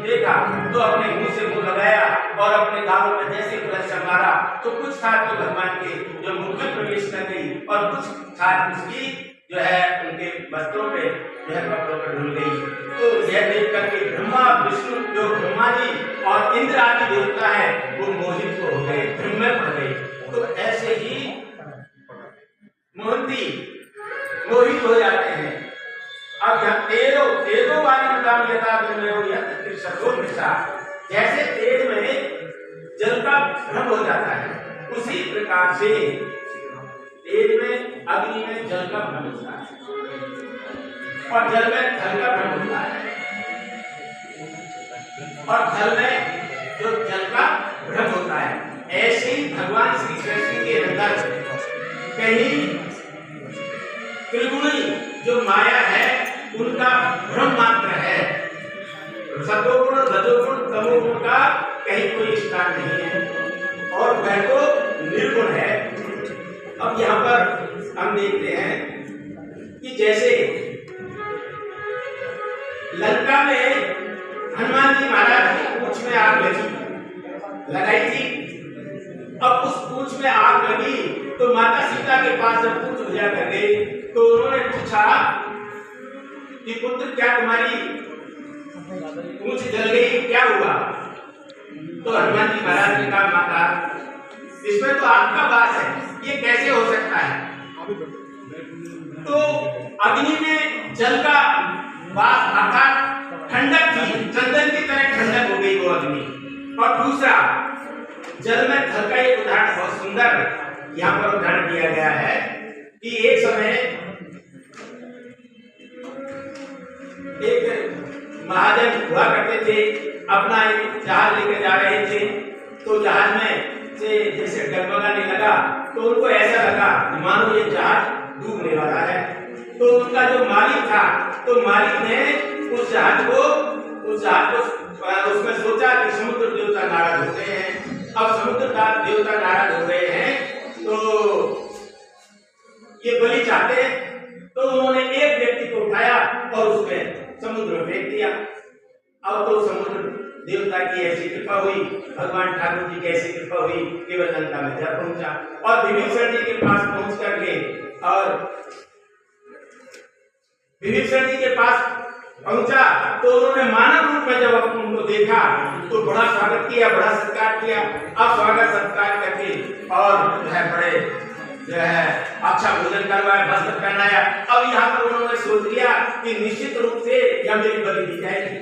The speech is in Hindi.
देखा तो अपने मुंह से मुंह लगाया और अपने गालों में जैसे कलश मारा तो कुछ साथ तो भगवान के जो मुख में प्रवेश कर गई और कुछ साथ उसकी जो है उनके वस्त्रों पे जो है कपड़ों पर ढुल गई। तो यह देख करके ब्रह्मा विष्णु जो ब्रह्मा जी और इंद्र आदि देवता है वो मोहित हो गए, भ्रम में पड़ गए। तो ऐसे ही मोहित हो जाते हैं। अब यहाँ तेजो वाली बताम यथा जैसे तेज में जल का भ्रम हो जाता है उसी प्रकार से तेज में अग्नि में जल का भ्रम होता है और जल में थल का भ्रम होता है और थल में जो जल का भ्रम होता है। ऐसे ही भगवान श्री कृष्ण के अंदर कहीं त्रिगुणी जो माया है उनका भ्रम मात्र है, सतोगुण रजोगुण तमोगुण का कहीं कोई स्थान नहीं है और वह तो निर्गुण है। अब यहाँ पर हम देखते हैं कि जैसे लंका में हनुमान जी महाराज की पूंछ में आग लगाई थी। अब उस पूंछ में आग लगी तो माता सीता के पास जब पूंछ बुझा कर गई तो उन्होंने पूछा कि पुत्र क्या तुम्हारी पूंछ जल गई, क्या हुआ? तो हनुमान जी महाराज ने कहा माता इसमें तो आपका वास है, ये कैसे हो सकता है? तो अग्नि में जल का वास अर्थात ठंडक थी, चंदन की तरह ठंडक हो गई वो अग्नि। और दूसरा जल में थल का एक उदाहरण बहुत सुंदर यहाँ पर उदाहरण दिया गया है कि एक समय एक महाजन हुआ करते थे, अपना एक जहाज लेकर जा रहे थे तो जहाज में से जैसे डगमगाने लगा तो उनको ऐसा लगा मानो ये जहाज डूबने वाला है। तो उनका जो मालिक था तो मालिक ने उस जहाज को उसमें सोचा कि समुद्र देवता नाराज हो गए हैं। अब समुद्र देवता नाराज हो गए हैं तो ये बलि चाहते हैं। तो उन्होंने एक व्यक्ति को उठाया और उसमें समुद्र में फेंक दिया। अब तो समुद्र देवता की ऐसी कृपा हुई, भगवान ठाकुर जी की ऐसी कृपा हुई कि वह लंका में जा पहुंचा और विभीषण जी के पास पहुंच करके और विभीषण जी के पास पहुंचा तो उन्होंने मानव रूप में जब उनको देखा तो बड़ा स्वागत किया, बड़ा सत्कार किया। अब स्वागत सत्कार करके और जो है बड़े जो है अच्छा भोजन करवाया, वस्त्र पहनाया। अब यहाँ पर उन्होंने सोच लिया कि निश्चित रूप से यह मेरी बलि दी जाएगी।